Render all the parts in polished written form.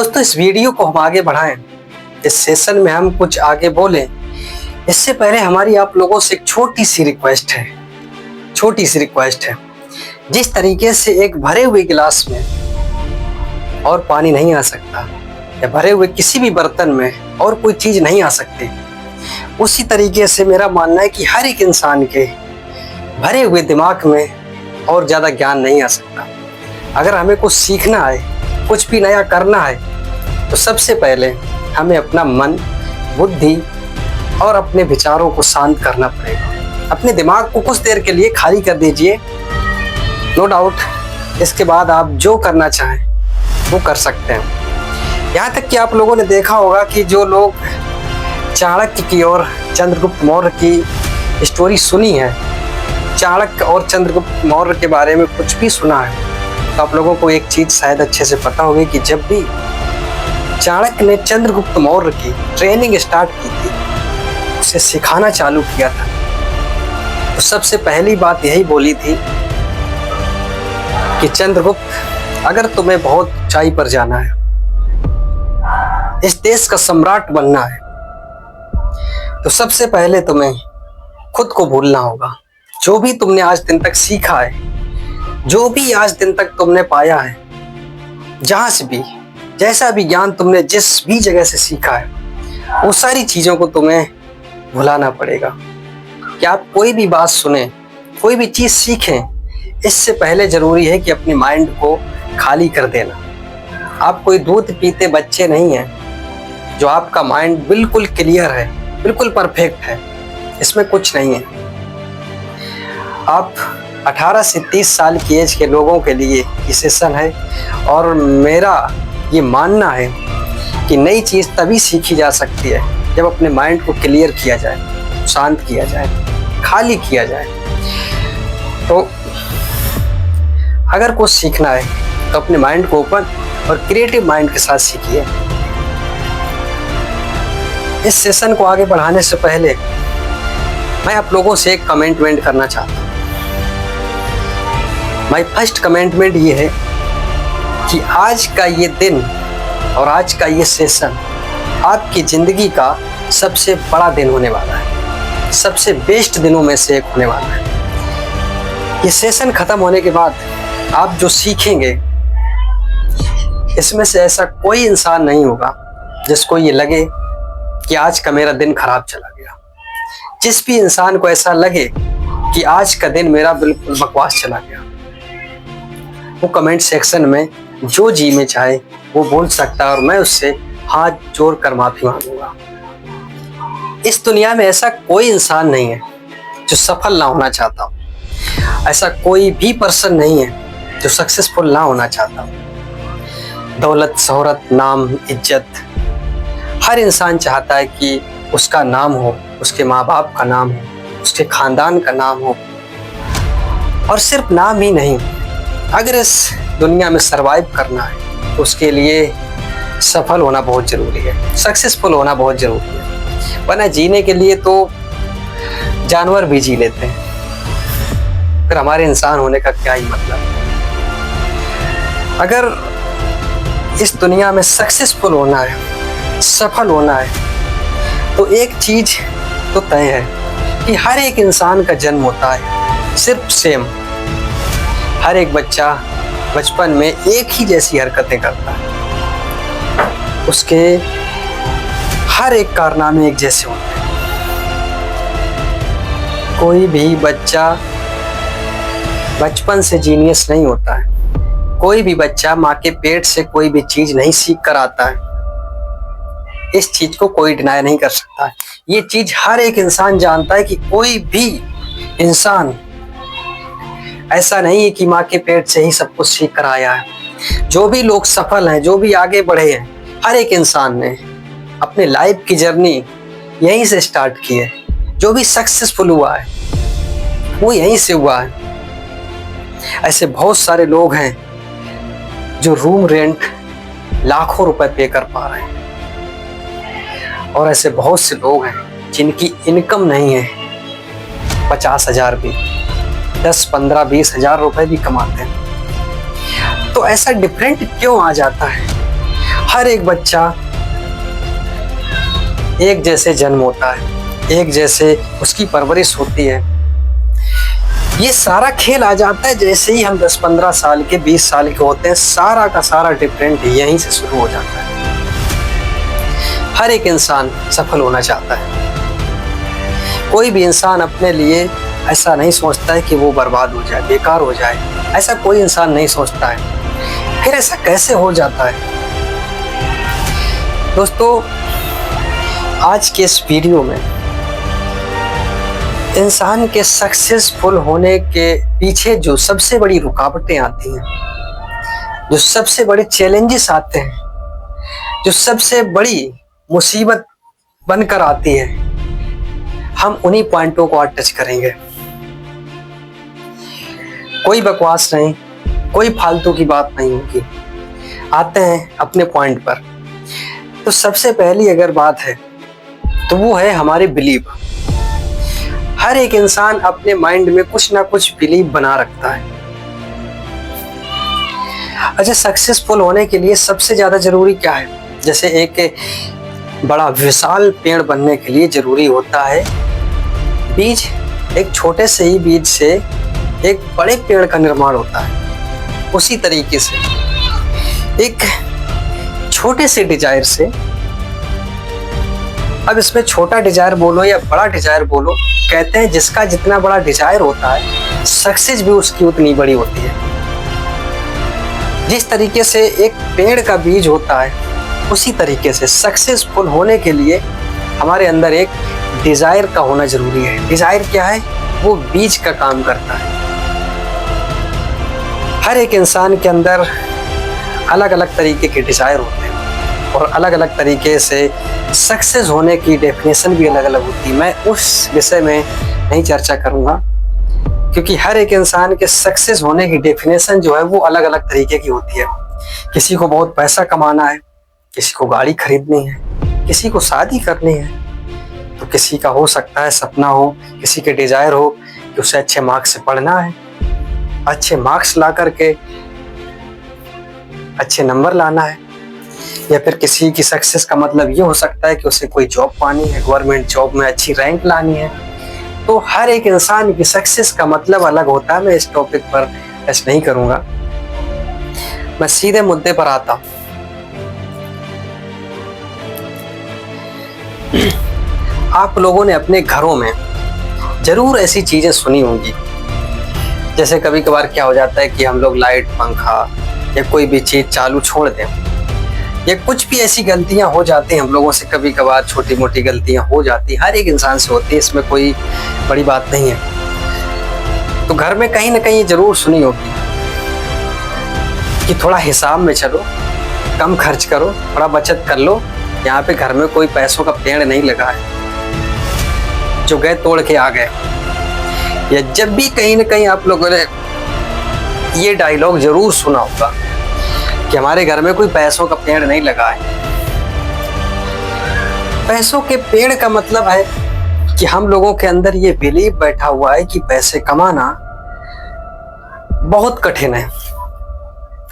दोस्तों, इस वीडियो को हम आगे बढ़ाएं, इस सेशन में हम कुछ आगे बोलें, इससे पहले हमारी आप लोगों से एक छोटी सी रिक्वेस्ट है। जिस तरीके से एक भरे हुए गिलास में और पानी नहीं आ सकता या भरे हुए किसी भी बर्तन में और कोई चीज़ नहीं आ सकती, उसी तरीके से मेरा मानना है कि हर एक इंसान के भरे हुए दिमाग में और ज़्यादा ज्ञान नहीं आ सकता। अगर हमें कुछ सीखना है, कुछ भी नया करना है, तो सबसे पहले हमें अपना मन, बुद्धि और अपने विचारों को शांत करना पड़ेगा। अपने दिमाग को कुछ देर के लिए खाली कर दीजिए। नो डाउट इसके बाद आप जो करना चाहें वो कर सकते हैं। यहाँ तक कि आप लोगों ने देखा होगा कि जो लोग चाणक्य की और चंद्रगुप्त मौर्य की स्टोरी सुनी है, चाणक्य और चंद्रगुप्त मौर्य के बारे में कुछ भी सुना है, तो आप लोगों को एक चीज़ शायद अच्छे से पता होगी कि जब भी चाणक्य ने चंद्रगुप्त मौर्य की ट्रेनिंग स्टार्ट की थी, उसे सिखाना चालू किया था, तो सबसे पहली बात यही बोली थी कि चंद्रगुप्त, अगर तुम्हें बहुत ऊंचाई पर जाना है, इस देश का सम्राट बनना है, तो सबसे पहले तुम्हें खुद को भूलना होगा। जो भी तुमने आज दिन तक सीखा है, जो भी आज दिन तक तुमने पाया है, जहां से भी जैसा भी ज्ञान तुमने जिस भी जगह से सीखा है, वो सारी चीज़ों को तुम्हें भुलाना पड़ेगा। कि आप कोई भी बात सुने, कोई भी चीज़ सीखें, इससे पहले ज़रूरी है कि अपने माइंड को खाली कर देना। आप कोई दूध पीते बच्चे नहीं हैं जो आपका माइंड बिल्कुल क्लियर है, बिल्कुल परफेक्ट है, इसमें कुछ नहीं है। आप 18 से 30 साल की एज के लोगों के लिए ये सेशन है, और मेरा ये मानना है कि नई चीज़ तभी सीखी जा सकती है जब अपने माइंड को क्लियर किया जाए, शांत किया जाए, खाली किया जाए। तो अगर कुछ सीखना है तो अपने माइंड को ओपन और क्रिएटिव माइंड के साथ सीखिए। इस सेशन को आगे बढ़ाने से पहले मैं आप लोगों से एक कमेंटमेंट करना चाहता हूँ। माय फर्स्ट कमेंटमेंट ये है कि आज का ये दिन और आज का ये सेशन आपकी ज़िंदगी का सबसे बड़ा दिन होने वाला है, सबसे बेस्ट दिनों में से एक होने वाला है। ये सेशन ख़त्म होने के बाद आप जो सीखेंगे, इसमें से ऐसा कोई इंसान नहीं होगा जिसको ये लगे कि आज का मेरा दिन खराब चला गया। जिस भी इंसान को ऐसा लगे कि आज का दिन मेरा बिल्कुल बकवास चला गया, वो कमेंट सेक्शन में जो जी में चाहे वो बोल सकता है, और मैं उससे हाथ जोड़ कर माफ़ी मांगूंगा। इस दुनिया में ऐसा कोई इंसान नहीं है जो सफल ना होना चाहता हो। ऐसा कोई भी पर्सन नहीं है जो सक्सेसफुल ना होना चाहता हो। दौलत, शोहरत, नाम, इज्जत, हर इंसान चाहता है कि उसका नाम हो, उसके माँ बाप का नाम हो, उसके खानदान का नाम हो। और सिर्फ नाम ही नहीं, अगर इस दुनिया में सरवाइव करना है तो उसके लिए सफल होना बहुत ज़रूरी है, सक्सेसफुल होना बहुत ज़रूरी है। वरना जीने के लिए तो जानवर भी जी लेते हैं, फिर हमारे इंसान होने का क्या ही मतलब। अगर इस दुनिया में सक्सेसफुल होना है, सफल होना है, तो एक चीज़ तो तय है कि हर एक इंसान का जन्म होता है सिर्फ सेम। हर एक बच्चा बचपन में एक ही जैसी हरकतें करता है, उसके हर एक कारनामे एक जैसे होते हैं। कोई भी बच्चा बचपन से जीनियस नहीं होता है। कोई भी बच्चा माँ के पेट से कोई भी चीज़ नहीं सीख कर आता है। इस चीज़ को कोई डिनाई नहीं कर सकता है। ये चीज़ हर एक इंसान जानता है कि कोई भी इंसान ऐसा नहीं है कि माँ के पेट से ही सब कुछ सीख कर आया है। जो भी लोग सफल हैं, जो भी आगे बढ़े हैं, हर एक इंसान ने अपने लाइफ की जर्नी यहीं से स्टार्ट की है। जो भी सक्सेसफुल हुआ है वो यहीं से हुआ है। ऐसे बहुत सारे लोग हैं जो रूम रेंट लाखों रुपए पे कर पा रहे हैं, और ऐसे बहुत से लोग हैं जिनकी इनकम नहीं है 50,000 भी, 10, 15, 20 हजार रुपए भी कमाते हैं। तो ऐसा डिफरेंट क्यों आ जाता है? हर एक बच्चा एक जैसे जन्म होता है, एक जैसे उसकी परवरिश होती है। ये सारा खेल आ जाता है जैसे ही हम 10-15 साल के 20 साल के होते हैं, सारा का सारा डिफरेंट यहीं से शुरू हो जाता है। हर एक इंसान सफल होना चाहता है। कोई भी इंसान अपने लिए ऐसा नहीं सोचता है कि वो बर्बाद हो जाए, बेकार हो जाए, ऐसा कोई इंसान नहीं सोचता है। फिर ऐसा कैसे हो जाता है? दोस्तों, आज के इस वीडियो में इंसान के सक्सेसफुल होने के पीछे जो सबसे बड़ी रुकावटें आती हैं, जो सबसे बड़े चैलेंजेस आते हैं, जो सबसे बड़ी मुसीबत बनकर आती है, हम उन्हीं पॉइंटों को आज टच करेंगे। कोई बकवास नहीं, कोई फालतू की बात नहीं होगी। आते हैं अपने पॉइंट पर। तो सबसे पहली अगर बात है तो वो है हमारे बिलीव। हर एक इंसान अपने माइंड में कुछ ना कुछ बिलीव बना रखता है। अच्छा, सक्सेसफुल होने के लिए सबसे ज्यादा जरूरी क्या है? जैसे एक बड़ा विशाल पेड़ बनने के लिए जरूरी होता है बीज। एक छोटे से ही बीज से एक बड़े पेड़ का निर्माण होता है। उसी तरीके से एक छोटे से डिजायर से, अब इसमें छोटा डिजायर बोलो या बड़ा डिजायर बोलो, कहते हैं जिसका जितना बड़ा डिजायर होता है सक्सेस भी उसकी उतनी बड़ी होती है। जिस तरीके से एक पेड़ का बीज होता है, उसी तरीके से सक्सेसफुल होने के लिए हमारे अंदर एक डिजायर का होना जरूरी है। डिजायर क्या है? वो बीज का काम करता है। हर एक इंसान के अंदर अलग अलग तरीके के डिजायर होते हैं और अलग अलग तरीके से सक्सेस होने की डेफिनेशन भी अलग अलग होती है। मैं उस विषय में नहीं चर्चा करूंगा, क्योंकि हर एक इंसान के सक्सेस होने की डेफिनेशन जो है वो अलग अलग तरीके की होती है। किसी को बहुत पैसा कमाना है, किसी को गाड़ी खरीदनी है, किसी को शादी करनी है, तो किसी का हो सकता है सपना हो, किसी के डिजायर हो कि उसे अच्छे मार्क्स से पढ़ना है, अच्छे मार्क्स ला करके अच्छे नंबर लाना है। या फिर किसी की सक्सेस का मतलब ये हो सकता है कि उसे कोई जॉब पानी है, गवर्नमेंट जॉब में अच्छी रैंक लानी है। तो हर एक इंसान की सक्सेस का मतलब अलग होता है। मैं इस टॉपिक पर टच नहीं करूंगा, मैं सीधे मुद्दे पर आता हूं। आप लोगों ने अपने घरों में जरूर ऐसी चीजें सुनी होंगी, जैसे कभी कभार क्या हो जाता है कि हम लोग लाइट, पंखा या कोई भी चीज चालू छोड़ दें, या कुछ भी ऐसी गलतियां हो जाती हैं हम लोगों से। कभी कभार छोटी मोटी गलतियां हो जाती हैं, हर एक इंसान से होती है, इसमें कोई बड़ी बात नहीं है। तो घर में कहीं ना कहीं जरूर सुनी होगी कि थोड़ा हिसाब में चलो, कम खर्च करो, थोड़ा बचत कर लो, यहाँ पे घर में कोई पैसों का पेड़ नहीं लगा है, जो गए तोड़ के आ गए। या जब भी कहीं ना कहीं आप लोगों ने ये डायलॉग जरूर सुना होगा कि हमारे घर में कोई पैसों का पेड़ नहीं लगा है। पैसों के पेड़ का मतलब है कि हम लोगों के अंदर ये बिलीव बैठा हुआ है कि पैसे कमाना बहुत कठिन है,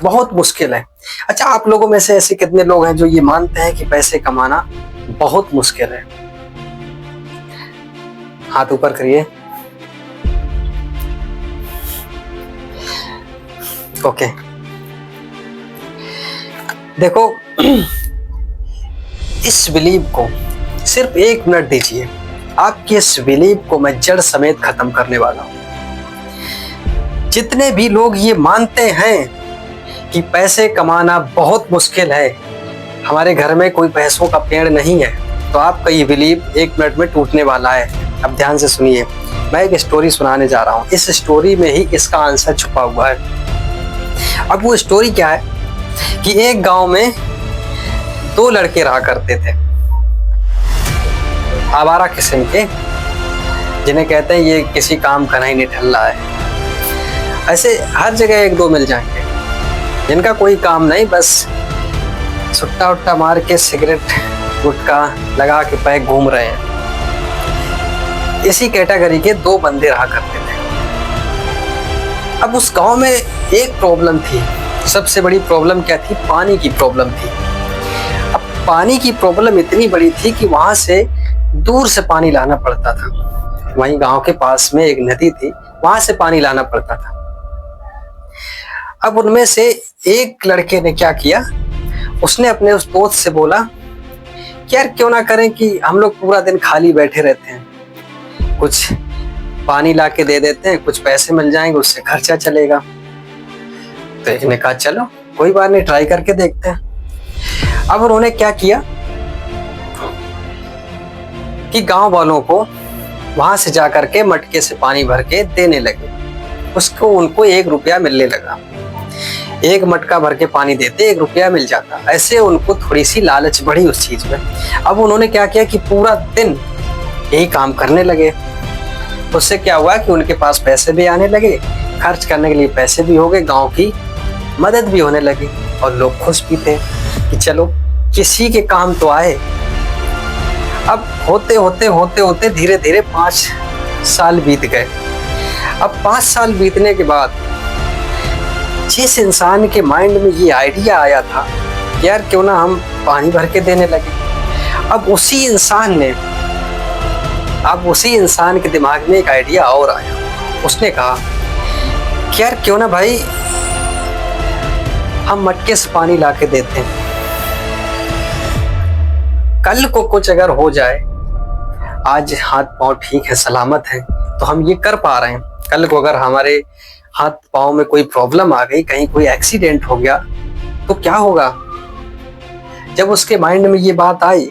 बहुत मुश्किल है। अच्छा, आप लोगों में से ऐसे कितने लोग हैं जो ये मानते हैं कि पैसे कमाना बहुत मुश्किल है? हाथ ऊपर करिए। ओके, देखो, इस बिलीव को सिर्फ 1 मिनट दीजिए, आपकी इस बिलीव को मैं जड़ समेत खत्म करने वाला हूं। जितने भी लोग ये मानते हैं कि पैसे कमाना बहुत मुश्किल है, हमारे घर में कोई पैसों का पेड़ नहीं है, तो आपका ये बिलीव 1 मिनट में टूटने वाला है। अब ध्यान से सुनिए, मैं एक स्टोरी सुनाने जा रहा हूँ। इस स्टोरी में ही इसका आंसर छुपा हुआ है। अब वो स्टोरी क्या है कि एक गांव में 2 लड़के रहा करते थे, आवारा किस्म के, जिन्हें कहते हैं ये किसी काम का नहीं निठल्ला है। ऐसे हर जगह 1-2 मिल जाएंगे जिनका कोई काम नहीं, बस सुट्टा उट्टा मार के सिगरेट गुटखा लगा के पैक घूम रहे हैं। इसी कैटेगरी के 2 बंदे रहा करते थे। अब उस गांव में एक प्रॉब्लम थी, सबसे बड़ी प्रॉब्लम क्या थी? पानी की प्रॉब्लम थी। पानी की प्रॉब्लम इतनी बड़ी थी कि वहां से दूर से पानी लाना पड़ता था। वहीं गांव के पास में एक नदी थी, वहां से पानी लाना पड़ता था। अब उनमें से एक लड़के ने क्या किया, उसने अपने उस दोस्त से बोला कि यार क्यों ना करें कि हम लोग पूरा दिन खाली बैठे रहते हैं, कुछ पानी ला के दे देते हैं, कुछ पैसे मिल जाएंगे, उससे खर्चा चलेगा। तो एक ने कहा चलो कोई बात नहीं, ट्राई करके देखते हैं। अब उन्होंने क्या किया कि गांव वालों को वहां से जाकर के मटके से पानी भर के देने लगे। उसको उनको 1 रुपया मिलने लगा। 1 मटका भर के पानी देते 1 रुपया मिल जाता। ऐसे उनको थोड़ी सी लालच बढ़ी उस चीज में। अब उन्होंने क्या किया कि पूरा दिन यही काम करने लगे। उससे क्या हुआ कि उनके पास पैसे भी आने लगे, खर्च करने के लिए पैसे भी हो गए, गांव की मदद भी होने लगी और लोग खुश भी थे कि चलो किसी के काम तो आए। अब होते होते धीरे धीरे 5 साल बीत गए। अब 5 साल बीतने के बाद जिस इंसान के माइंड में ये आइडिया आया था यार क्यों ना हम पानी भर के देने लगे, अब उसी इंसान के दिमाग में एक आइडिया और आया। उसने कहा कि यार क्यों ना भाई हम मटके से पानी ला के देते हैं, कल को कुछ अगर हो जाए, आज हाथ पांव ठीक है, सलामत है, तो हम ये कर पा रहे हैं, कल को अगर हमारे हाथ पांव में कोई प्रॉब्लम आ गई, कहीं कोई एक्सीडेंट हो गया तो क्या होगा। जब उसके माइंड में ये बात आई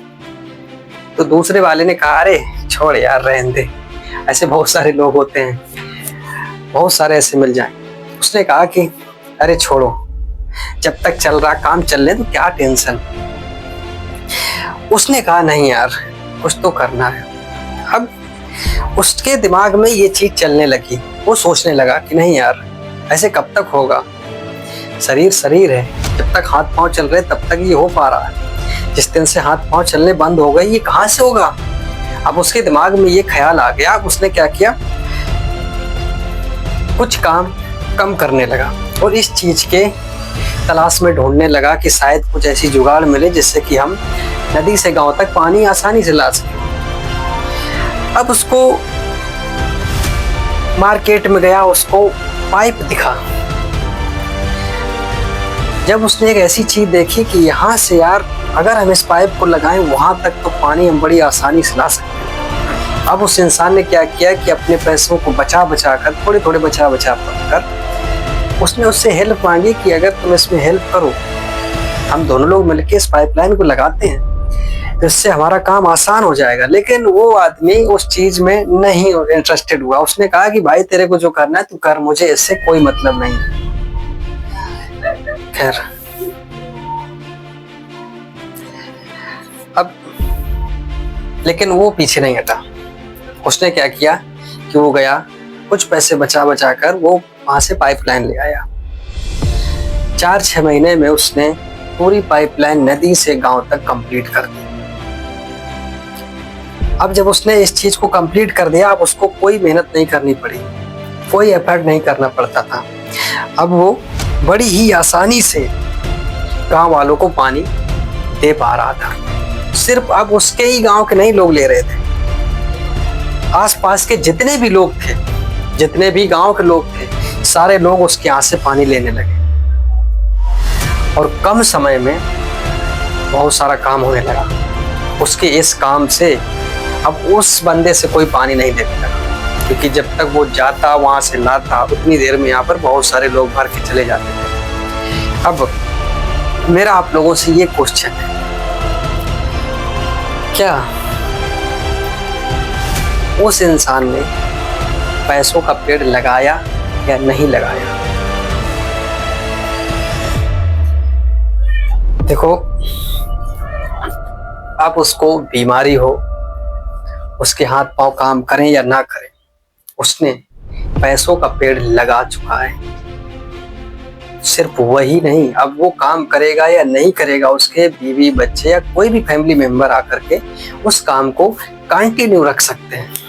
तो दूसरे वाले ने कहा अरे छोड़ यार रहने दे, ऐसे बहुत सारे लोग होते हैं, बहुत सारे ऐसे मिल जाएं। उसने कहा कि अरे छोड़ो, जब तक चल रहा काम चलने तो क्या टेंशन। उसने कहा नहीं यार कुछ तो करना है। अब उसके दिमाग में ये चीज चलने लगी। वो सोचने लगा कि नहीं यार ऐसे कब तक होगा, शरीर है, जब तक हाथ पांव चल रहे तब तक ये हो पा रहा है, जिस दिन से हाथ पांव चलने बंद हो गए ये कहां से होगा। अब उसके दिमाग में ये ख्याल आ गया। अब उसने क्या किया, कुछ काम कम करने लगा और इस चीज के तलाश में ढूंढने लगा कि शायद कुछ ऐसी जुगाड़ मिले जिससे कि हम नदी से गांव तक पानी आसानी से ला सकें। अब उसको मार्केट में गया, उसको पाइप दिखा। जब उसने एक ऐसी चीज देखी कि यहाँ से यार अगर हम इस पाइप को लगाएं वहां तक तो पानी हम बड़ी आसानी से ला सकते हैं। अब उस इंसान ने क्या किया कि अपने पैसों को बचा कर, थोड़े बचा कर उसने उससे हेल्प मांगी कि अगर तुम इसमें हेल्प करो, हम दोनों लोग मिलकर इस पाइपलाइन को लगाते हैं तो इससे हमारा काम आसान हो जाएगा। लेकिन वो आदमी उस चीज में नहीं इंटरेस्टेड हुआ। उसने कहा कि भाई तेरे को जो करना है तू कर, मुझे इससे कोई मतलब नहीं। खैर अब लेकिन वो पीछे नहीं हटा। उसने क्या किया कि वो गया, कुछ पैसे बचा कर वो वहां से पाइपलाइन ले आया। 4-6 महीने में उसने पूरी पाइपलाइन नदी से गांव तक कंप्लीट कर दी। अब जब उसने इस चीज को कंप्लीट कर दिया, अब उसको कोई मेहनत नहीं करनी पड़ी, कोई एफर्ट नहीं करना पड़ता था। अब वो बड़ी ही आसानी से गांव वालों को पानी दे पा रहा था। सिर्फ अब उसके ही गांव के नहीं लोग ले रहे थे, आसपास के जितने भी लोग थे, जितने भी गांव के लोग थे, सारे लोग उसके यहाँ से पानी लेने लगे और कम समय में बहुत सारा काम होने लगा। उसके इस काम से अब उस बंदे से कोई पानी नहीं लेने लगा, क्योंकि जब तक वो जाता वहां से लाता उतनी देर में यहाँ पर बहुत सारे लोग भर के चले जाते थे। अब मेरा आप लोगों से ये क्वेश्चन है, क्या उस इंसान ने पैसों का पेड़ लगाया या नहीं लगाया? देखो, अब उसको बीमारी हो, उसके हाथ पांव काम करें या ना करें, उसने पैसों का पेड़ लगा चुका है। सिर्फ वही नहीं, अब वो काम करेगा या नहीं करेगा, उसके बीवी बच्चे या कोई भी फैमिली मेंबर आकर के उस काम को कंटिन्यू रख सकते हैं।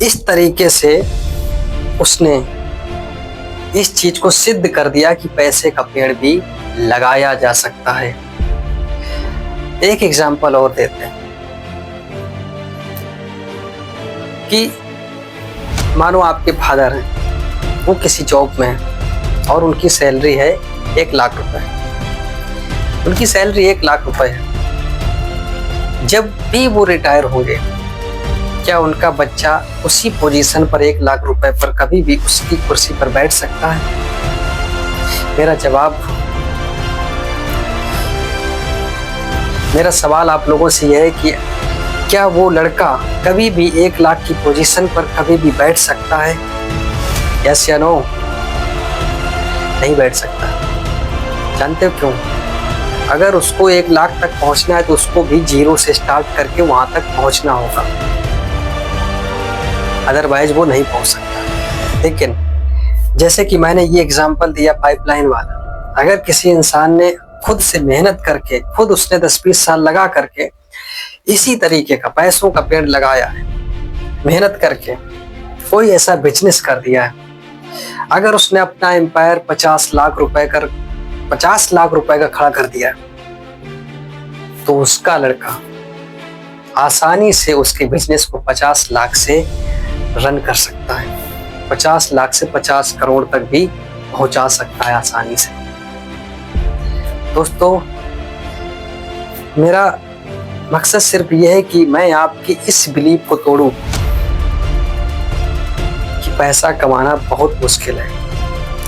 इस तरीके से उसने इस चीज को सिद्ध कर दिया कि पैसे का पेड़ भी लगाया जा सकता है। एक एग्जाम्पल और देते हैं कि मानो आपके फादर हैं, वो किसी जॉब में हैं और उनकी सैलरी है 1 लाख रुपए। उनकी सैलरी 1 लाख रुपए है। जब भी वो रिटायर होंगे, क्या उनका बच्चा उसी पोजीशन पर 1 लाख रुपए पर कभी भी उसकी कुर्सी पर बैठ सकता है? मेरा सवाल आप लोगों से यह है कि क्या वो लड़का कभी भी 1 लाख की पोजीशन पर कभी भी बैठ सकता है? यस या नो? नहीं बैठ सकता। जानते हो क्यों? अगर उसको 1 लाख तक पहुंचना है तो उसको भी 0 से स्टार्ट करके वहां तक पहुंचना होगा, अदरवाइज वो नहीं पहुंच सकता। लेकिन जैसे कि मैंने ये एग्जांपल दिया पाइपलाइन वाला, अगर किसी इंसान ने खुद से मेहनत करके, खुद उसने 10-20 साल लगा करके इसी तरीके का पैसों का पेड़ लगाया है, मेहनत करके कोई ऐसा बिजनेस कर दिया है, अगर उसने अपना एम्पायर 50 लाख रुपए का खड़ा कर दिया, तो उसका लड़का आसानी से उसके बिजनेस को 50 लाख से रन कर सकता है, 50 लाख से 50 करोड़ तक भी पहुंचा सकता है आसानी से। दोस्तों, मेरा मकसद सिर्फ यह है कि मैं आपकी इस बिलीफ को तोड़ूं कि पैसा कमाना बहुत मुश्किल है।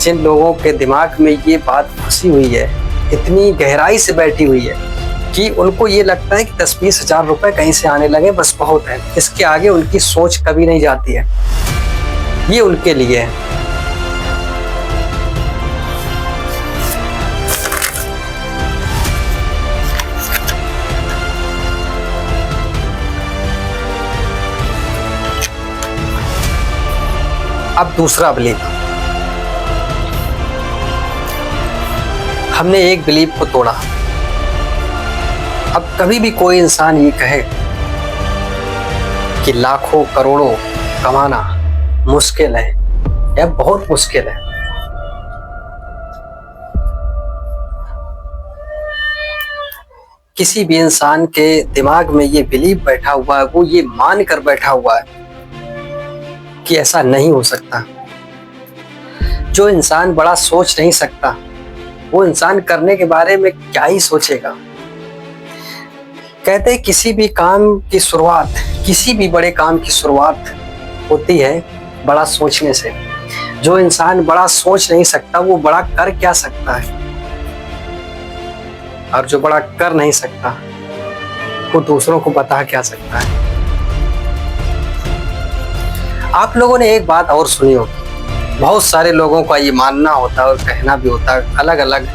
जिन लोगों के दिमाग में ये बात घुसी हुई है, इतनी गहराई से बैठी हुई है कि उनको ये लगता है कि 10-20 हजार रुपए कहीं से आने लगे बस बहुत है, इसके आगे उनकी सोच कभी नहीं जाती है। ये उनके लिए है। अब दूसरा बिलीफ, हमने एक बिलीफ को तोड़ा। अब कभी भी कोई इंसान ये कहे कि लाखों करोड़ों कमाना मुश्किल है या बहुत मुश्किल है, किसी भी इंसान के दिमाग में ये बिलीफ बैठा हुआ है, वो ये मान कर बैठा हुआ है कि ऐसा नहीं हो सकता। जो इंसान बड़ा सोच नहीं सकता, वो इंसान करने के बारे में क्या ही सोचेगा। कहते हैं किसी भी काम की शुरुआत, किसी भी बड़े काम की शुरुआत होती है बड़ा सोचने से। जो इंसान बड़ा सोच नहीं सकता, वो बड़ा कर क्या सकता है? और जो बड़ा कर नहीं सकता, वो दूसरों को बता क्या सकता है? आप लोगों ने एक बात और सुनी होगी, बहुत सारे लोगों का ये मानना होता है और कहना भी होता है, अलग अलग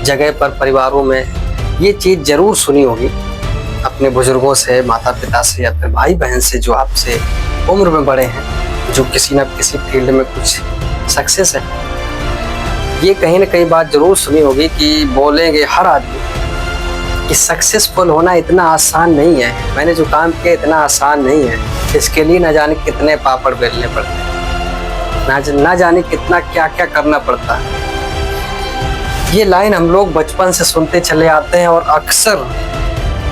जगह पर परिवारों में ये चीज जरूर सुनी होगी अपने बुजुर्गों से, माता पिता से या फिर भाई बहन से जो आपसे उम्र में बड़े हैं, जो किसी न किसी फील्ड में कुछ सक्सेस है। ये कहीं ना कहीं बात जरूर सुनी होगी कि बोलेंगे हर आदमी कि सक्सेसफुल होना इतना आसान नहीं है, मैंने जो काम किया इतना आसान नहीं है, इसके लिए न जाने कितने पापड़ बेलने पड़ते हैं, ना जाने कितना क्या क्या करना पड़ता है। ये लाइन हम लोग बचपन से सुनते चले आते हैं और अक्सर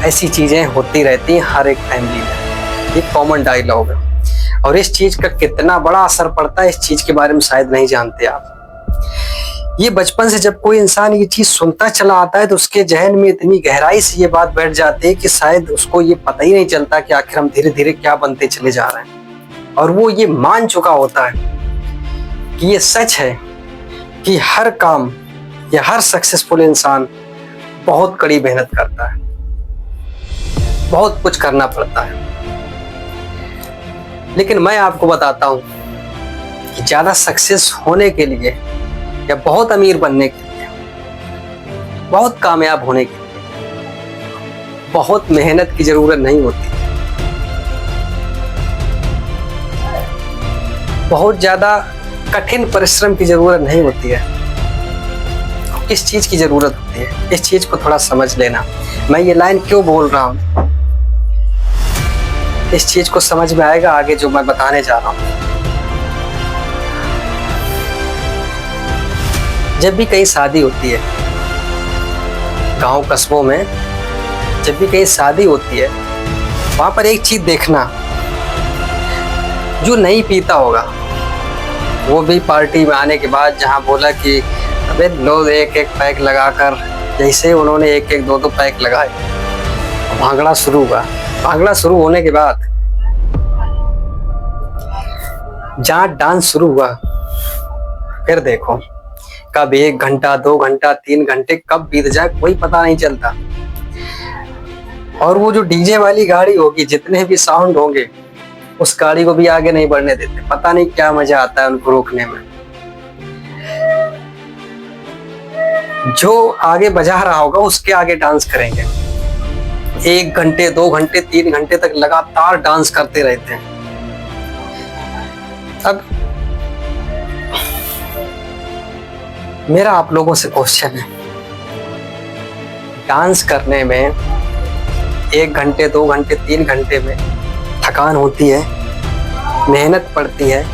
ऐसी चीजें होती रहती हैं हर एक फैमिली में। ये कॉमन डायलॉग है और इस चीज का कितना बड़ा असर पड़ता है, इस चीज के बारे में शायद नहीं जानते आप। ये बचपन से जब कोई इंसान ये चीज सुनता चला आता है तो उसके जहन में इतनी गहराई से ये बात बैठ जाती है कि शायद उसको ये पता ही नहीं चलता कि आखिर हम धीरे धीरे क्या बनते चले जा रहे हैं। और वो ये मान चुका होता है कि ये सच है कि हर काम या हर सक्सेसफुल इंसान बहुत कड़ी मेहनत करता है, बहुत कुछ करना पड़ता है। लेकिन मैं आपको बताता हूं कि ज्यादा सक्सेस होने के लिए या बहुत अमीर बनने के लिए, बहुत कामयाब होने के लिए बहुत मेहनत की जरूरत नहीं होती, बहुत ज्यादा कठिन परिश्रम की जरूरत नहीं होती है। किस चीज की जरूरत होती है, इस चीज को थोड़ा समझ लेना। मैं ये लाइन क्यों बोल रहा हूं, इस चीज को समझ में आएगा आगे जो मैं बताने जा रहा हूं। जब भी कहीं शादी होती है गांव कस्बों में जब भी कहीं शादी होती है, वहां पर एक चीज देखना, जो नहीं पीता होगा वो भी पार्टी में आने के बाद जहां बोला कि अबे लो एक एक पैक लगाकर, जैसे उन्होंने एक एक दो दो पैक लगाए, भांगड़ा शुरू हुआ। भांगड़ा शुरू होने के बाद जहां डांस शुरू हुआ, फिर देखो कब 1 घंटा 2 घंटा 3 घंटे कब बीत जाए कोई पता नहीं चलता। और वो जो डीजे वाली गाड़ी होगी, जितने भी साउंड होंगे, उस गाड़ी को भी आगे नहीं बढ़ने देते। पता नहीं क्या मजा आता है उनको रोकने में। जो आगे बजा रहा होगा उसके आगे डांस करेंगे। 1 घंटे 2 घंटे 3 घंटे तक लगातार डांस करते रहते हैं। अब मेरा आप लोगों से क्वेश्चन है, डांस करने में 1 घंटे 2 घंटे 3 घंटे में थकान होती है, मेहनत पड़ती है,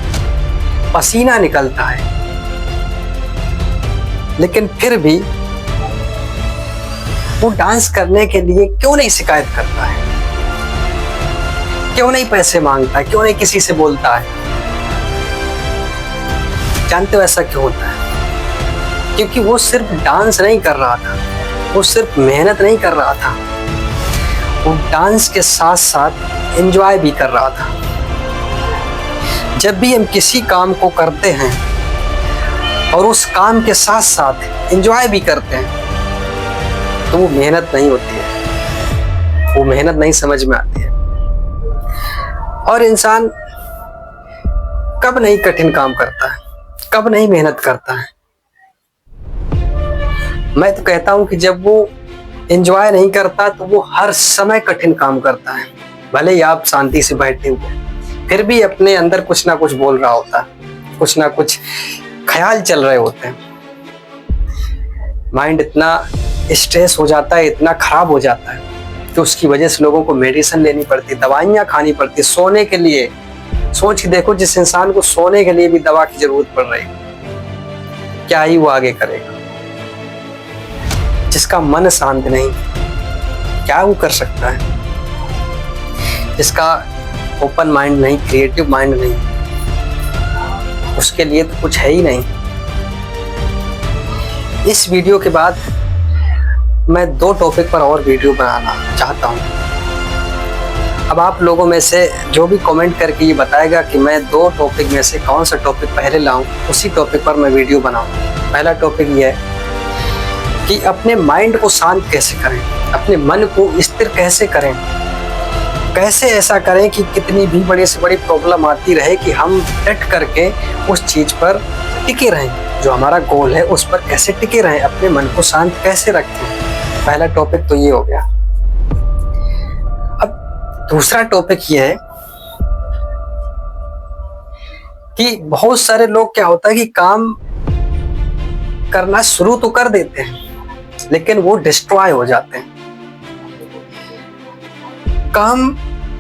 पसीना निकलता है, लेकिन फिर भी वो डांस करने के लिए क्यों नहीं शिकायत करता है, क्यों नहीं पैसे मांगता है, क्यों नहीं किसी से बोलता है? जानते हो ऐसा क्यों होता है? क्योंकि वो सिर्फ डांस नहीं कर रहा था, वो सिर्फ मेहनत नहीं कर रहा था, वो डांस के साथ साथ एंजॉय भी कर रहा था। जब भी हम किसी काम को करते हैं और उस काम के साथ साथ एंजॉय भी करते हैं, तो वो मेहनत नहीं होती है, वो मेहनत नहीं समझ में आती है। और इंसान कब नहीं कठिन काम करता है, कब नहीं मेहनत करता है? मैं तो कहता हूं कि जब वो एंजॉय नहीं करता तो वो हर समय कठिन काम करता है। भले ही आप शांति से बैठे हुए, फिर भी अपने अंदर कुछ ना कुछ बोल रहा होता है, कुछ ना कुछ ख्याल चल रहे होते हैं। माइंड इतना स्ट्रेस हो जाता है, इतना खराब हो जाता है कि उसकी वजह से लोगों को मेडिसिन लेनी पड़ती, दवाइयाँ खानी पड़ती सोने के लिए। सोच के देखो, जिस इंसान को सोने के लिए भी दवा की जरूरत पड़ रही, क्या ही वो आगे करेगा? जिसका मन शांत नहीं, क्या वो कर सकता है? जिसका ओपन माइंड नहीं, क्रिएटिव माइंड नहीं, उसके लिए तो कुछ है ही नहीं। इस वीडियो के बाद मैं 2 टॉपिक पर और वीडियो बनाना चाहता हूं। अब आप लोगों में से जो भी कमेंट करके ये बताएगा कि मैं 2 टॉपिक में से कौन सा टॉपिक पहले लाऊं, उसी टॉपिक पर मैं वीडियो बनाऊं। पहला टॉपिक ये है कि अपने माइंड को शांत कैसे करें, अपने मन को स्थिर कैसे करें, कैसे ऐसा करें कि कितनी भी बड़ी से बड़ी प्रॉब्लम आती रहे कि हम डट करके उस चीज पर टिके रहें, जो हमारा गोल है उस पर कैसे टिके रहें, अपने मन को शांत कैसे रखें। पहला टॉपिक तो ये हो गया। अब दूसरा टॉपिक ये है कि बहुत सारे लोग, क्या होता है कि काम करना शुरू तो कर देते हैं लेकिन वो डिस्ट्रॉय हो जाते हैं। काम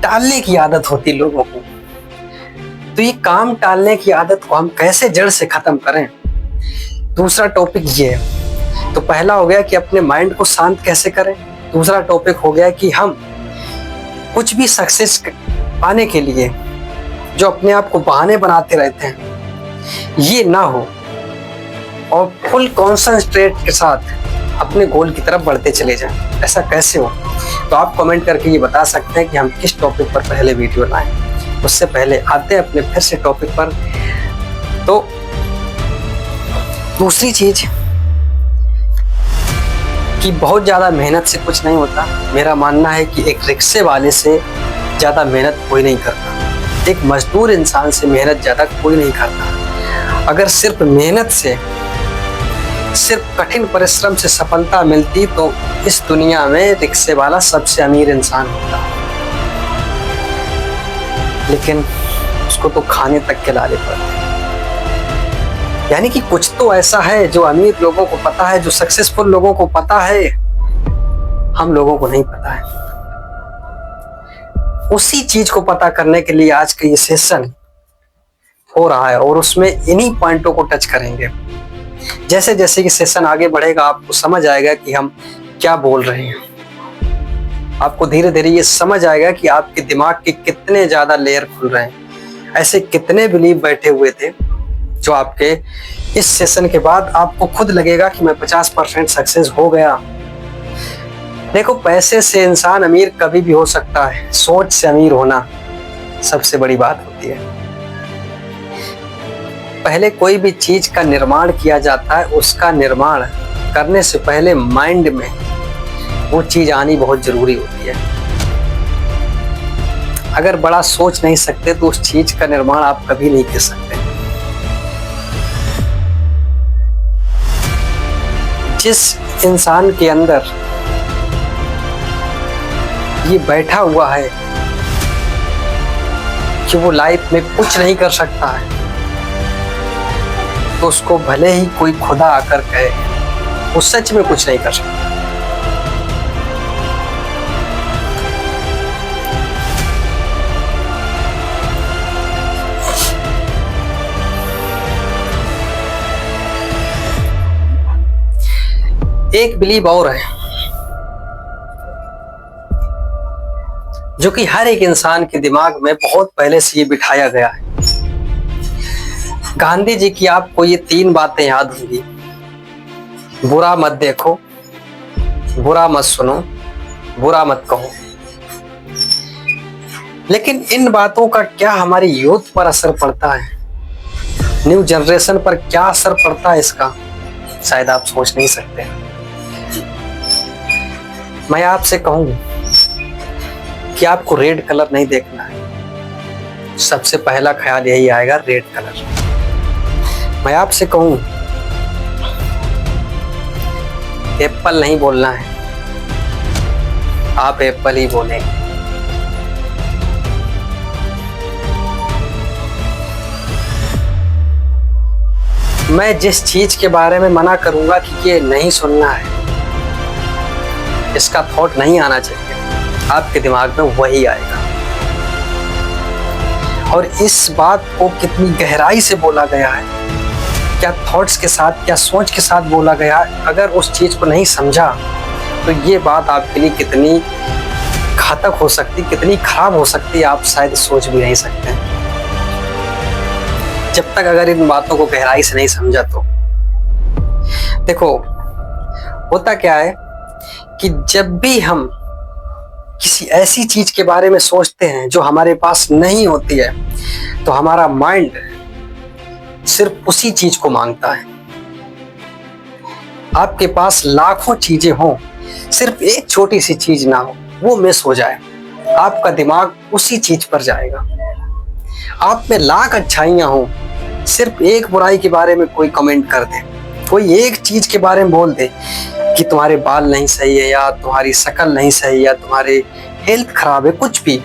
टालने की आदत होती है लोगों को, तो ये काम टालने की आदत को हम कैसे जड़ से खत्म करें, दूसरा टॉपिक ये है। तो पहला हो गया कि अपने माइंड को शांत कैसे करें, दूसरा टॉपिक हो गया कि हम कुछ भी सक्सेस पाने के लिए जो अपने आप को बहाने बनाते रहते हैं, ये ना हो और फुल कॉन्संट्रेट के साथ अपने गोल की तरफ बढ़ते चले जाएं। ऐसा कैसे हो? तो आप कमेंट करके ये बता सकते हैं कि हम किस टॉपिक पर पहले वीडियो लाएं। उससे पहले आते हैं अपने फिर से टॉपिक पर। तो दूसरी चीज कि बहुत ज़्यादा मेहनत से कुछ नहीं होता। मेरा मानना है कि एक रिक्शे वाले से ज़्यादा मेहनत कोई नहीं करता, एक मजदूर इंसान से मेहनत ज़्यादा कोई नहीं करता। अगर सिर्फ मेहनत से, सिर्फ कठिन परिश्रम से सफलता मिलती तो इस दुनिया में रिक्शे वाला सबसे अमीर इंसान होता, लेकिन उसको तो खाने तक के लाले पड़ते। यानी कि कुछ तो ऐसा है जो अमीर लोगों को पता है, जो सक्सेसफुल लोगों को पता है, हम लोगों को नहीं पता है। उसी चीज को पता करने के लिए आज का ये सेशन हो रहा है और उसमें इन्हीं पॉइंटों को टच करेंगे। जैसे जैसे कि सेशन आगे बढ़ेगा आपको समझ आएगा कि हम क्या बोल रहे हैं। आपको धीरे धीरे ये समझ आएगा कि आपके दिमाग के कितने ज्यादा लेयर खुल रहे हैं। ऐसे कितने बिलीव बैठे हुए थे जो आपके इस सेशन के बाद आपको खुद लगेगा कि मैं 50% सक्सेस हो गया। देखो, पैसे से इंसान अमीर कभी भी हो सकता है, सोच से अमीर होना सबसे बड़ी बात होती है। पहले कोई भी चीज का निर्माण किया जाता है, उसका निर्माण करने से पहले माइंड में वो चीज आनी बहुत जरूरी होती है। अगर बड़ा सोच नहीं सकते तो उस चीज का निर्माण आप कभी नहीं कर सकते। जिस इंसान के अंदर ये बैठा हुआ है कि वो लाइफ में कुछ नहीं कर सकता है, तो उसको भले ही कोई खुदा आकर कहे, वो सच में कुछ नहीं कर सकता। एक बिलीव और है जो कि हर एक इंसान के दिमाग में बहुत पहले से ये बिठाया गया है। गांधी जी की आपको ये 3 बातें याद होंगी। बुरा मत देखो, बुरा मत सुनो, बुरा मत कहो। लेकिन इन बातों का क्या हमारी यूथ पर असर पड़ता है, न्यू जनरेशन पर क्या असर पड़ता है इसका, शायद आप सोच नहीं सकते। मैं आपसे कहूं कि आपको रेड कलर नहीं देखना है, सबसे पहला ख्याल यही आएगा, रेड कलर। मैं आपसे कहूं एप्पल नहीं बोलना है, आप एप्पल ही बोलें। मैं जिस चीज के बारे में मना करूंगा कि ये नहीं सुनना है, इसका थॉट नहीं आना चाहिए, आपके दिमाग में वही आएगा। और इस बात को कितनी गहराई से बोला गया है, क्या थॉट्स के साथ, क्या सोच के साथ बोला गया है। अगर उस चीज को नहीं समझा तो ये बात आपके लिए कितनी घातक हो सकती, कितनी खराब हो सकती है, आप शायद सोच भी नहीं सकते जब तक अगर इन बातों को गहराई से नहीं समझा। तो देखो, होता क्या है कि जब भी हम किसी ऐसी चीज के बारे में सोचते हैं जो हमारे पास नहीं होती है, तो हमारा माइंड सिर्फ उसी चीज को मांगता है। आपके पास लाखों चीजें हों, सिर्फ एक छोटी सी चीज ना हो, वो मिस हो जाए, आपका दिमाग उसी चीज पर जाएगा। आप में लाख अच्छाइयां हों, सिर्फ एक बुराई के बारे में कोई कमेंट कर दे, कोई एक चीज के बारे में बोल दे कि तुम्हारे बाल नहीं सही है, या तुम्हारी शक्ल नहीं सही, या तुम्हारे हेल्थ खराब है, कुछ भी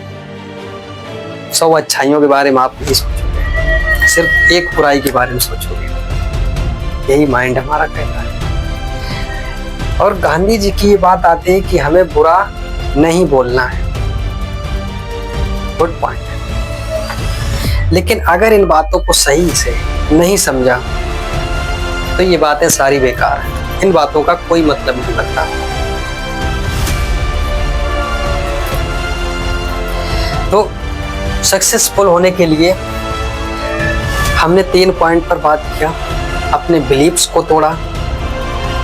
100 अच्छाइयों के बारे में आप नहीं सोचोगे, सिर्फ एक बुराई के बारे में सोचोगे। यही माइंड हमारा कहता है। और गांधी जी की ये बात आती है कि हमें बुरा नहीं बोलना है, गुड पॉइंट। लेकिन अगर इन बातों को सही से नहीं समझा तो ये बातें सारी बेकार हैं, इन बातों का कोई मतलब नहीं बनता। तो सक्सेसफुल होने के लिए हमने 3 पॉइंट पर बात किया। अपने बिलीव्स को तोड़ा।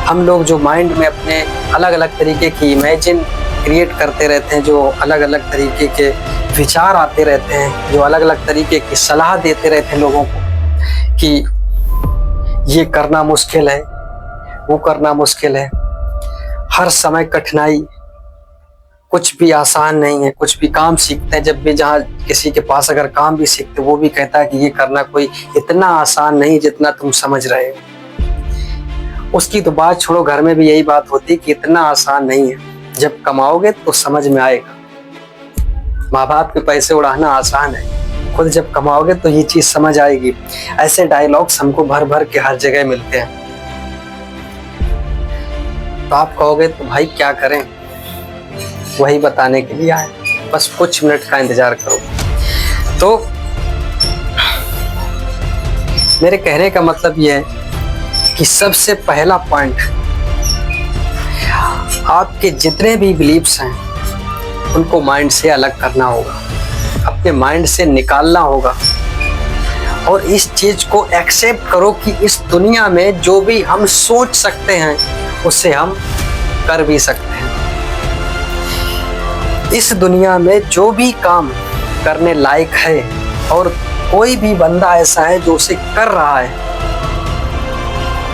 हम लोग जो माइंड में अपने अलग अलग तरीके की इमेजिन क्रिएट करते रहते हैं, जो अलग अलग तरीके के विचार आते रहते हैं, जो अलग अलग तरीके की सलाह देते रहते हैं लोगों को कि ये करना मुश्किल है, वो करना मुश्किल है, हर समय कठिनाई, कुछ भी आसान नहीं है। कुछ भी काम सीखते हैं, जब भी जहाँ किसी के पास अगर काम भी सीखते, वो भी कहता है कि ये करना कोई इतना आसान नहीं जितना तुम समझ रहे हो। उसकी तो बात छोड़ो, घर में भी यही बात होती है कि इतना आसान नहीं है, जब कमाओगे तो समझ में आएगा। माँ बाप के पैसे उड़ाना आसान है, खुद जब कमाओगे तो ये चीज समझ आएगी। ऐसे डायलॉग्स हमको भर भर के हर जगह मिलते हैं। तो आप कहोगे तो भाई क्या करें, वही बताने के लिए आए, बस कुछ मिनट का इंतजार करो। तो मेरे कहने का मतलब यह है कि सबसे पहला पॉइंट, आपके जितने भी बिलीव्स हैं उनको माइंड से अलग करना होगा, अपने माइंड से निकालना होगा और इस चीज को एक्सेप्ट करो कि इस दुनिया में जो भी हम सोच सकते हैं उसे हम कर भी सकते हैं। इस दुनिया में जो भी काम करने लायक है और कोई भी बंदा ऐसा है जो उसे कर रहा है,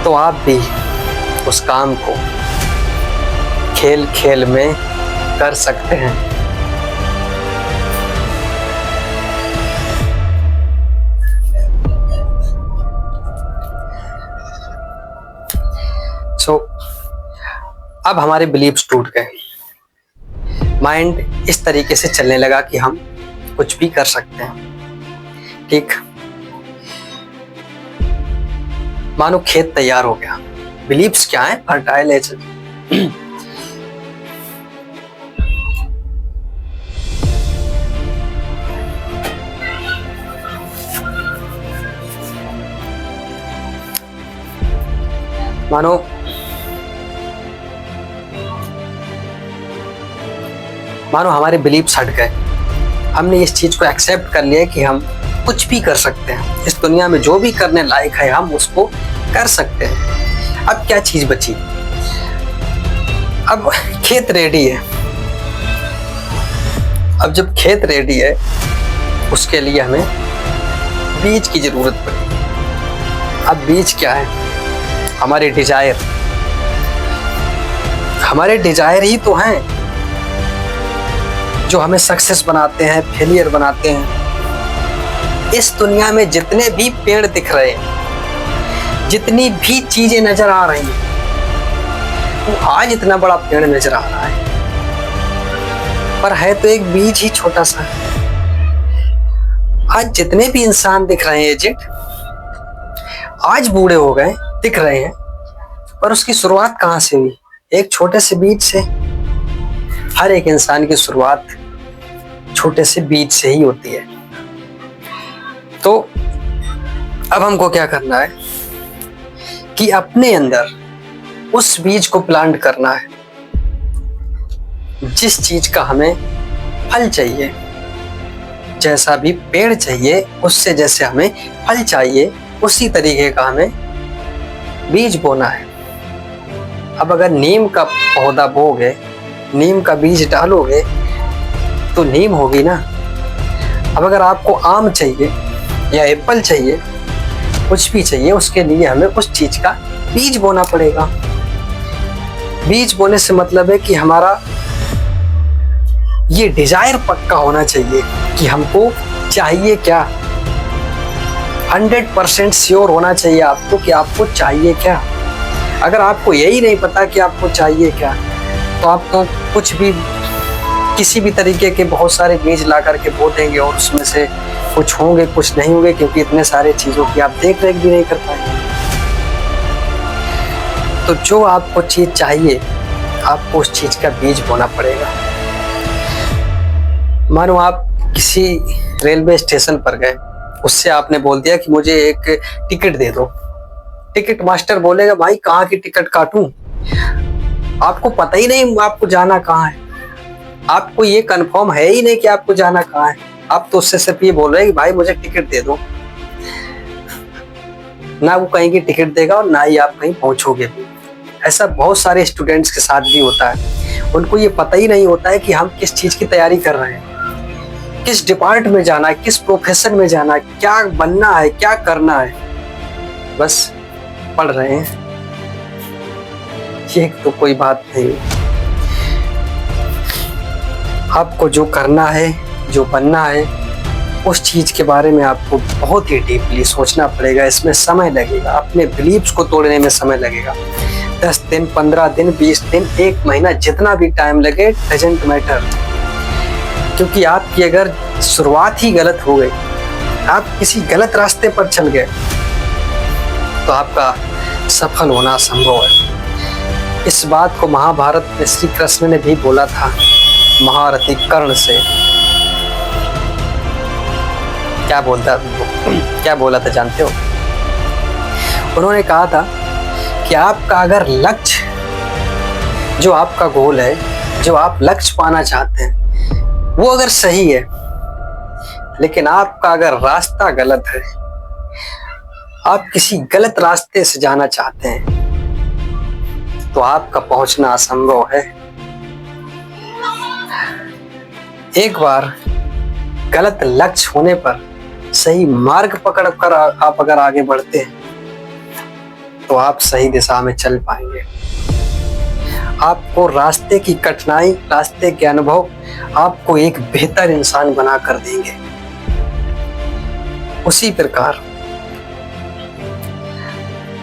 तो आप भी उस काम को खेल खेल में कर सकते हैं। अब हमारे बिलीव्स टूट गए, माइंड इस तरीके से चलने लगा कि हम कुछ भी कर सकते हैं। ठीक, मानो खेत तैयार हो गया। बिलीव्स क्या है? Fertile age. मानो हमारे बिलीव्स हट गए, हमने इस चीज को एक्सेप्ट कर लिया कि हम कुछ भी कर सकते हैं, इस दुनिया में जो भी करने लायक है हम उसको कर सकते हैं। अब क्या चीज बची? अब खेत रेडी है। अब जब खेत रेडी है उसके लिए हमें बीज की जरूरत पड़ी। अब बीज क्या है? हमारे डिजायर। हमारे डिजायर ही तो हैं जो हमें सक्सेस बनाते हैं, फेलियर बनाते हैं। इस दुनिया में जितने भी पेड़ दिख रहे हैं, जितनी भी चीजें नजर आ रही हैं, वो आज इतना बड़ा पेड़ नजर आ रहा है, पर है तो एक बीज ही छोटा सा। आज जितने भी इंसान दिख रहे हैं एजेड, आज बूढ़े हो गए दिख रहे हैं, पर उसकी शुरुआत कहाँ से हुई? एक छोटे से बीज से। हर एक इंसान की शुरुआत छोटे से बीज से ही होती है। तो अब हमको क्या करना है कि अपने अंदर उस बीज को प्लांट करना है, जिस चीज का हमें फल चाहिए, जैसा भी पेड़ चाहिए उससे जैसे हमें फल चाहिए उसी तरीके का हमें बीज बोना है। अब अगर नीम का पौधा बोगे, नीम का बीज डालोगे तो नीम होगी ना। अब अगर आपको आम चाहिए या एप्पल चाहिए, कुछ भी चाहिए, उसके लिए हमें उस चीज का बीज बोना पड़ेगा। बीज बोने से मतलब है कि हमारा ये डिजायर पक्का होना चाहिए कि हमको चाहिए क्या। 100% श्योर होना चाहिए आपको कि आपको चाहिए क्या। अगर आपको यही नहीं पता कि आपको चाहिए क्या, तो आप तो कुछ भी, किसी भी तरीके के बहुत सारे बीज ला करके बो देंगे और उसमें से कुछ होंगे कुछ नहीं होंगे, क्योंकि इतने सारे चीजों की आप देख रेख भी नहीं कर पाएंगे। तो जो आपको चीज चाहिए आपको उस चीज का बीज बोना पड़ेगा। मानो आप किसी रेलवे स्टेशन पर गए, उससे आपने बोल दिया कि मुझे एक टिकट दे दो। टिकट मास्टर बोलेगा भाई कहाँ की टिकट काटूं? आपको पता ही नहीं आपको जाना कहाँ है, आपको ये कंफर्म है ही नहीं कि आपको जाना कहाँ है। आप तो उससे सिर्फ ये बोल रहे हैं कि भाई मुझे टिकट दे दो। ना वो कहीं की टिकट देगा और ना ही आप कहीं पहुंचोगे भी। ऐसा बहुत सारे स्टूडेंट्स के साथ भी होता है। उनको ये पता ही नहीं होता है कि हम किस चीज की तैयारी कर रहे हैं, किस डिपार्टमेंट में जाना है, किस प्रोफेशन में जाना है, क्या बनना है, क्या करना है। बस पढ़ रहे हैं, ये तो कोई बात नहीं। आपको जो करना है, जो बनना है, उस चीज के बारे में आपको बहुत ही डीपली सोचना पड़ेगा। इसमें समय लगेगा, अपने बिलीव्स को तोड़ने में समय लगेगा। 10 दिन, 15 दिन, 20 दिन, 1 महीना, जितना भी टाइम लगे, डजंट मैटर। क्योंकि आपकी अगर शुरुआत ही गलत हो गई, आप किसी गलत रास्ते पर चल गए, तो आपका सफल होना असंभव है। इस बात को महाभारत में श्री कृष्ण ने भी बोला था महारथी कर्ण से। क्या बोला था जानते हो? उन्होंने कहा था कि आपका अगर लक्ष्य जो आपका गोल है, जो आप लक्ष्य पाना चाहते हैं, वो अगर सही है, लेकिन आपका अगर रास्ता गलत है, आप किसी गलत रास्ते से जाना चाहते हैं, तो आपका पहुंचना असंभव है। एक बार गलत लक्ष्य होने पर सही मार्ग पकड़कर आप अगर आगे बढ़ते हैं, तो आप सही दिशा में चल पाएंगे। आपको रास्ते की कठिनाई, रास्ते के अनुभव आपको एक बेहतर इंसान बना कर देंगे। उसी प्रकार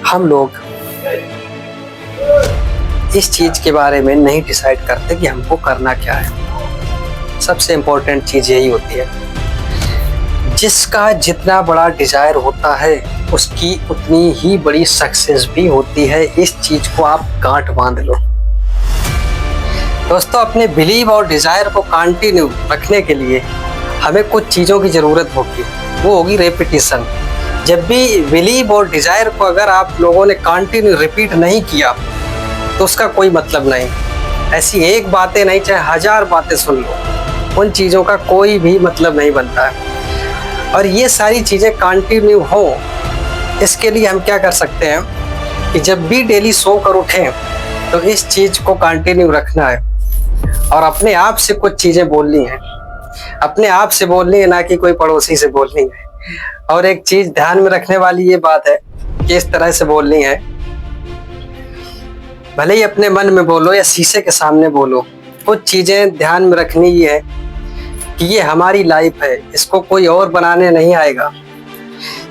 हम लोग इस चीज के बारे में नहीं डिसाइड करते कि हमको करना क्या है। सबसे इंपॉर्टेंट चीज यही होती है, जिसका जितना बड़ा डिजायर होता है उसकी उतनी ही बड़ी सक्सेस भी होती है। इस चीज को आप गांठ बांध लो दोस्तों। अपने बिलीव और डिजायर को कंटिन्यू रखने के लिए हमें कुछ चीजों की जरूरत होगी, वो होगी रेपिटेशन। जब भी बिलीव और डिजायर को अगर आप लोगों ने कंटिन्यू रिपीट नहीं किया, तो उसका कोई मतलब नहीं। ऐसी एक बातें नहीं, चाहे 1000 बातें सुन लो, उन चीज़ों का कोई भी मतलब नहीं बनता है। और ये सारी चीज़ें कंटिन्यू हो, इसके लिए हम क्या कर सकते हैं कि जब भी डेली सो कर उठें, तो इस चीज़ को कंटिन्यू रखना है और अपने आप से कुछ चीज़ें बोलनी है। अपने आप से बोलनी है, ना कि कोई पड़ोसी से बोलनी है। और एक चीज़ ध्यान में रखने वाली ये बात है कि इस तरह से बोलनी है, भले ही अपने मन में बोलो या शीशे के सामने बोलो, कुछ चीजें ध्यान में रखनी ही है कि ये हमारी लाइफ है, इसको कोई और बनाने नहीं आएगा।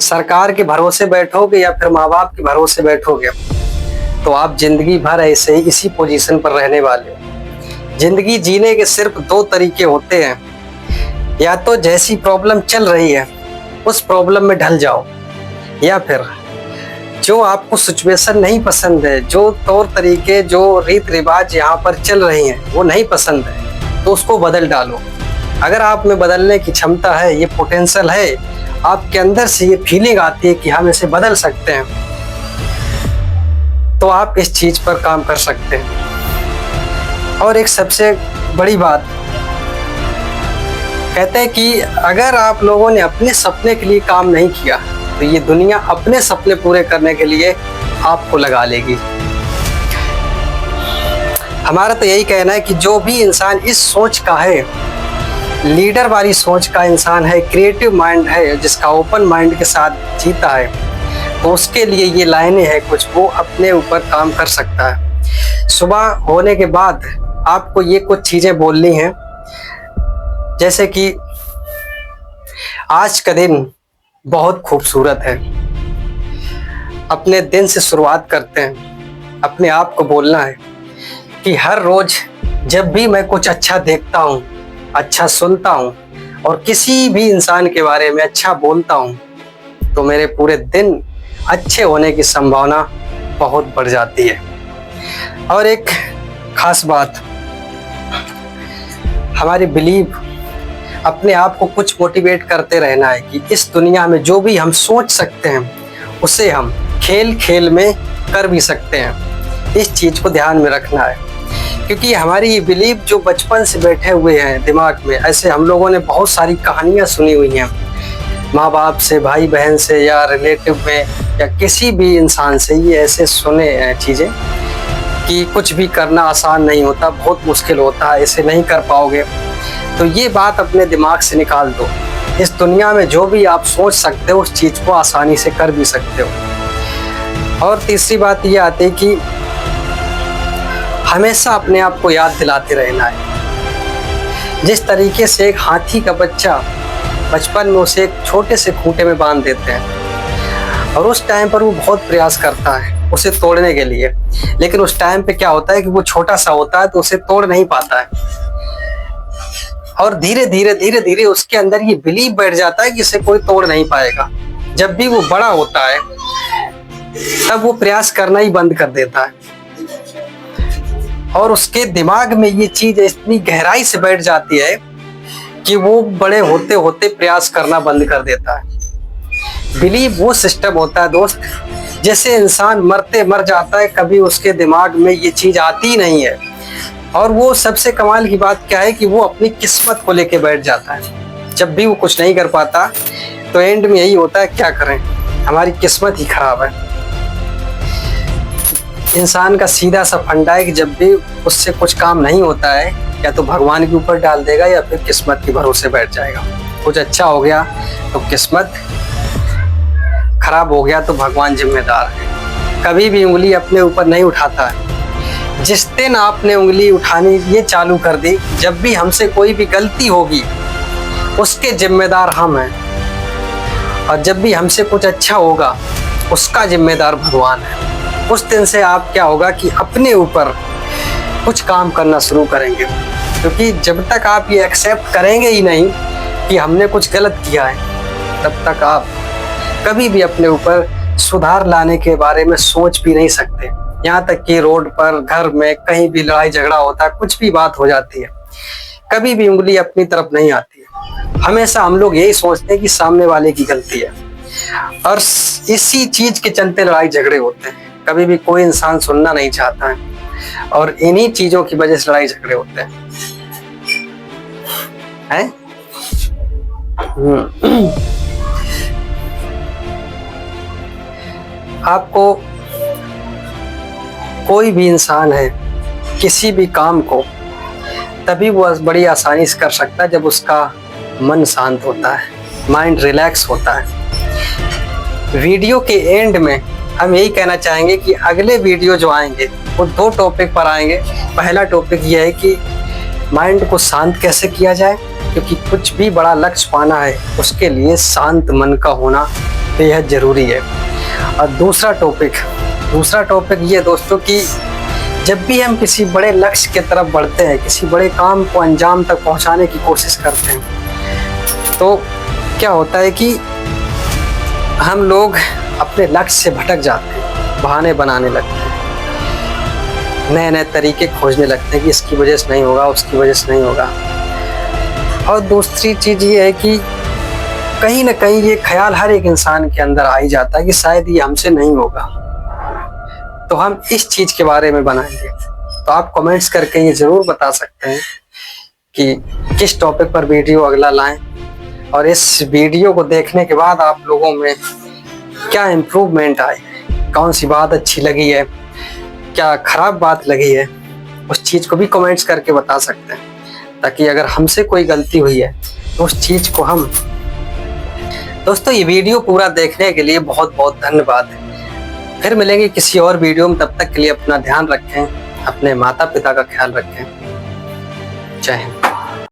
सरकार के भरोसे बैठोगे या फिर माँ बाप के भरोसे बैठोगे, तो आप जिंदगी भर ऐसे ही इसी पोजीशन पर रहने वाले हो। जिंदगी जीने के सिर्फ 2 तरीके होते हैं, या तो जैसी प्रॉब्लम चल रही है उस प्रॉब्लम में ढल जाओ, या फिर जो आपको सिचुएशन नहीं पसंद है, जो तौर तरीके, जो रीत रिवाज यहाँ पर चल रही हैं वो नहीं पसंद है, तो उसको बदल डालो। अगर आप में बदलने की क्षमता है, ये पोटेंशियल है, आपके अंदर से ये फीलिंग आती है कि हम इसे बदल सकते हैं, तो आप इस चीज पर काम कर सकते हैं। और एक सबसे बड़ी बात कहते हैं कि अगर आप लोगों ने अपने सपने के लिए काम नहीं किया, तो ये दुनिया अपने सपने पूरे करने के लिए आपको लगा लेगी। हमारा तो यही कहना है कि जो भी इंसान इस सोच का है, लीडर वाली सोच का इंसान है, क्रिएटिव माइंड है, जिसका ओपन माइंड के साथ जीता है, तो उसके लिए ये लाइनें हैं कुछ, वो अपने ऊपर काम कर सकता है। सुबह होने के बाद आपको ये कुछ चीजें बोलनी हैं, जैसे कि आज का दिन बहुत खूबसूरत है। अपने दिन से शुरुआत करते हैं, अपने आप को बोलना है कि हर रोज जब भी मैं कुछ अच्छा देखता हूँ, अच्छा सुनता हूँ और किसी भी इंसान के बारे में अच्छा बोलता हूँ, तो मेरे पूरे दिन अच्छे होने की संभावना बहुत बढ़ जाती है। और एक खास बात, हमारी बिलीव, अपने आप को कुछ मोटिवेट करते रहना है कि इस दुनिया में जो भी हम सोच सकते हैं उसे हम खेल खेल में कर भी सकते हैं। इस चीज़ को ध्यान में रखना है, क्योंकि हमारी ये बिलीव जो बचपन से बैठे हुए हैं दिमाग में, ऐसे हम लोगों ने बहुत सारी कहानियाँ सुनी हुई हैं, माँ बाप से, भाई बहन से, या रिलेटिव में, या किसी भी इंसान से ये ऐसे सुने हैं चीज़ें कि कुछ भी करना आसान नहीं होता, बहुत मुश्किल होता है, इसे नहीं कर पाओगे। तो ये बात अपने दिमाग से निकाल दो। इस दुनिया में जो भी आप सोच सकते हो उस चीज़ को आसानी से कर भी सकते हो। और तीसरी बात ये आती है कि हमेशा अपने आप को याद दिलाते रहना है। जिस तरीके से एक हाथी का बच्चा बचपन में उसे एक छोटे से खूंटे में बांध देते हैं और उस टाइम पर वो बहुत प्रयास करता है उसे तोड़ने के लिए, लेकिन उस टाइम पे क्या होता है कि वो छोटा सा होता है तो उसे तोड़ नहीं पाता है। और धीरे धीरे धीरे धीरे उसके अंदर ये बिलीव बैठ जाता है कि इसे कोई तोड़ नहीं पाएगा। जब भी वो बड़ा होता है तब वो प्रयास करना ही बंद कर देता है और उसके दिमाग में ये चीज इतनी गहराई से बैठ जाती है कि वो बड़े होते होते प्रयास करना बंद कर देता है। बिलीव वो सिस्टम होता है दोस्त, जैसे इंसान मरते मर जाता है, कभी उसके दिमाग में ये चीज आती नहीं है और वो सबसे कमाल की बात क्या है कि वो अपनी किस्मत को लेके बैठ जाता है। जब भी वो कुछ नहीं कर पाता तो एंड में यही होता है, क्या करें, हमारी किस्मत ही खराब है। इंसान का सीधा सा फंडा है कि जब भी उससे कुछ काम नहीं होता है या तो भगवान के ऊपर डाल देगा या फिर किस्मत के भरोसे बैठ जाएगा। कुछ अच्छा हो गया तो किस्मत, खराब हो गया तो भगवान जिम्मेदार है। कभी भी उंगली अपने ऊपर नहीं उठाता है। जिस दिन आपने उंगली उठानी ये चालू कर दी, जब भी हमसे कोई भी गलती होगी उसके जिम्मेदार हम हैं, और जब भी हमसे कुछ अच्छा होगा उसका जिम्मेदार भगवान है। उस दिन से आप क्या होगा कि अपने ऊपर कुछ काम करना शुरू करेंगे, क्योंकि जब तक आप ये एक्सेप्ट करेंगे ही नहीं कि हमने कुछ गलत किया है, तब तक आप कभी भी अपने ऊपर सुधार लाने के बारे में सोच भी नहीं सकते। यहाँ तक कि रोड पर, घर में, कहीं भी लड़ाई झगड़ा होता है, कुछ भी बात हो जाती है, कभी भी उंगली अपनी तरफ नहीं आती है। हमेशा हम लोग यही सोचते हैं कि सामने वाले की गलती है, और इसी चीज के चलते लड़ाई झगड़े होते हैं। कभी भी कोई इंसान सुनना नहीं चाहता है, और इन्हीं चीजों की वजह से लड़ाई झगड़े होते हैं। आपको कोई भी इंसान है किसी भी काम को तभी वो बड़ी आसानी से कर सकता है जब उसका मन शांत होता है, माइंड रिलैक्स होता है। वीडियो के एंड में हम यही कहना चाहेंगे कि अगले वीडियो जो आएंगे वो 2 टॉपिक पर आएंगे। पहला टॉपिक ये है कि माइंड को शांत कैसे किया जाए, क्योंकि कुछ भी बड़ा लक्ष्य पाना है उसके लिए शांत मन का होना बेहद ज़रूरी है। और दूसरा टॉपिक ये दोस्तों कि जब भी हम किसी बड़े लक्ष्य की तरफ बढ़ते हैं, किसी बड़े काम को अंजाम तक पहुंचाने की कोशिश करते हैं, तो क्या होता है कि हम लोग अपने लक्ष्य से भटक जाते हैं, बहाने बनाने लगते हैं, नए नए तरीके खोजने लगते हैं कि इसकी वजह से नहीं होगा, उसकी वजह से नहीं होगा। और दूसरी चीज़ ये है कि कहीं ना कहीं ये ख्याल हर एक इंसान के अंदर आ ही जाता है कि शायद ये हमसे नहीं होगा। तो हम इस चीज़ के बारे में बनाएंगे, तो आप कमेंट्स करके ये ज़रूर बता सकते हैं कि किस टॉपिक पर वीडियो अगला लाएं, और इस वीडियो को देखने के बाद आप लोगों में क्या इम्प्रूवमेंट आई, कौन सी बात अच्छी लगी है, क्या खराब बात लगी है, उस चीज़ को भी कमेंट्स करके बता सकते हैं, ताकि अगर हमसे कोई गलती हुई है तो उस चीज़ को हम। दोस्तों ये वीडियो पूरा देखने के लिए बहुत बहुत धन्यवाद। फिर मिलेंगे किसी और वीडियो में, तब तक के लिए अपना ध्यान रखें, अपने माता पिता का ख्याल रखें। जय हिंद।